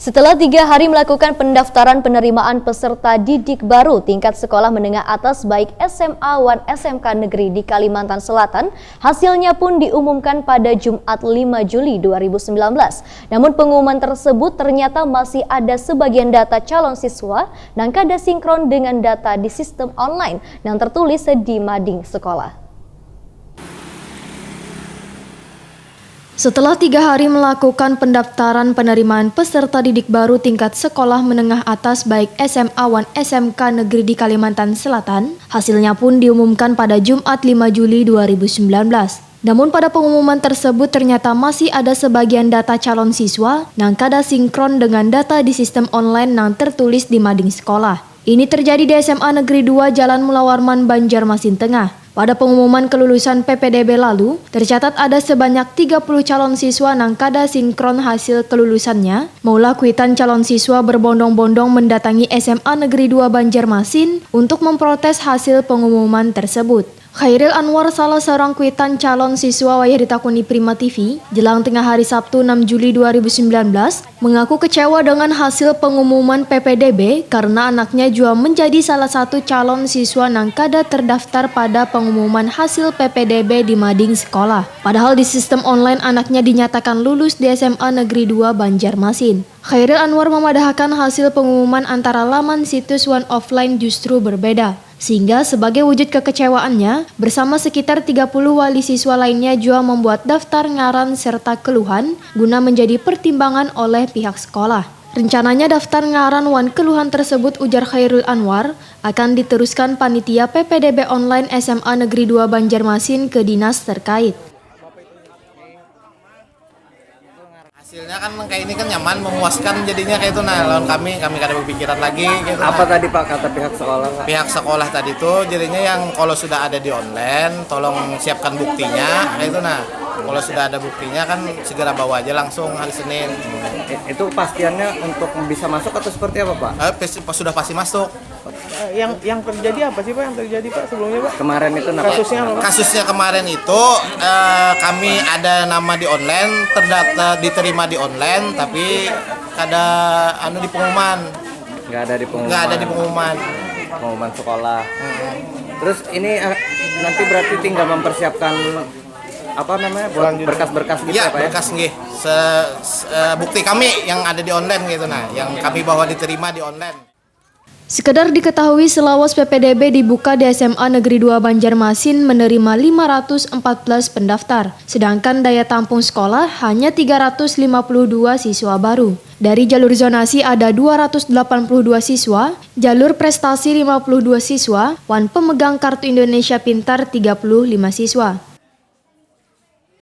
Setelah 3 hari melakukan pendaftaran penerimaan peserta didik baru tingkat sekolah menengah atas baik SMA dan SMK Negeri di Kalimantan Selatan, hasilnya pun diumumkan pada Jumat 5 Juli 2019. Namun pengumuman tersebut ternyata masih ada sebagian data calon siswa yang kada sinkron dengan data di sistem online yang tertulis di mading sekolah. Setelah 3 hari melakukan pendaftaran penerimaan peserta didik baru tingkat sekolah menengah atas baik SMA dan SMK Negeri di Kalimantan Selatan, hasilnya pun diumumkan pada Jumat 5 Juli 2019. Namun pada pengumuman tersebut ternyata masih ada sebagian data calon siswa yang kada sinkron dengan data di sistem online yang tertulis di mading sekolah. Ini terjadi di SMA Negeri 2 Jalan Mula Warman, Banjarmasin Tengah. Pada pengumuman kelulusan PPDB lalu, tercatat ada sebanyak 30 calon siswa yang kada sinkron hasil kelulusannya. Maulah kuitan calon siswa berbondong-bondong mendatangi SMA Negeri 2 Banjarmasin untuk memprotes hasil pengumuman tersebut. Khairil Anwar, salah seorang kuitan calon siswa wayah ditakuni Prima TV, jelang tengah hari Sabtu 6 Juli 2019, mengaku kecewa dengan hasil pengumuman PPDB karena anaknya juga menjadi salah satu calon siswa yang kada terdaftar pada pengumuman hasil PPDB di mading sekolah. Padahal di sistem online anaknya dinyatakan lulus di SMA Negeri 2 Banjarmasin. Khairil Anwar memadahkan hasil pengumuman antara laman situs dan offline justru berbeda. Sehingga sebagai wujud kekecewaannya, bersama sekitar 30 wali siswa lainnya juga membuat daftar ngaran serta keluhan guna menjadi pertimbangan oleh pihak sekolah. Rencananya daftar ngaran wan keluhan tersebut, ujar Khairul Anwar, akan diteruskan panitia PPDB online SMA Negeri 2 Banjarmasin ke dinas terkait. Hasilnya kan kayak ini kan nyaman, memuaskan jadinya kayak itu. Nah, lawan kami kada berpikiran lagi gitu. Apa tadi Pak kata pihak sekolah? Pihak sekolah tadi tuh jadinya yang kalau sudah ada di online tolong siapkan buktinya kayak itu. Nah, kalau sudah ada buktinya kan segera bawa aja langsung hari Senin. Itu pastiannya untuk bisa masuk atau seperti apa Pak? Sudah pasti masuk. Yang terjadi apa sih Pak? Yang terjadi Pak sebelumnya Pak? Kemarin itu Kasusnya apa Pak? Kasusnya kemarin itu kami ada nama di online, terdata diterima di online, tapi kada di pengumuman. Nggak ada di pengumuman. Nggak ada di pengumuman. Pengumuman sekolah. Terus ini nanti berarti tinggal mempersiapkan apa namanya buat berkas-berkas gitu ya Pak ya? Berkas nggih. Bukti kami yang ada di online gitu nah, yang kami bahwa diterima di online. Sekedar diketahui, selawas PPDB dibuka di SMA Negeri 2 Banjarmasin menerima 514 pendaftar, sedangkan daya tampung sekolah hanya 352 siswa baru. Dari jalur zonasi ada 282 siswa, jalur prestasi 52 siswa, dan pemegang kartu Indonesia Pintar 35 siswa.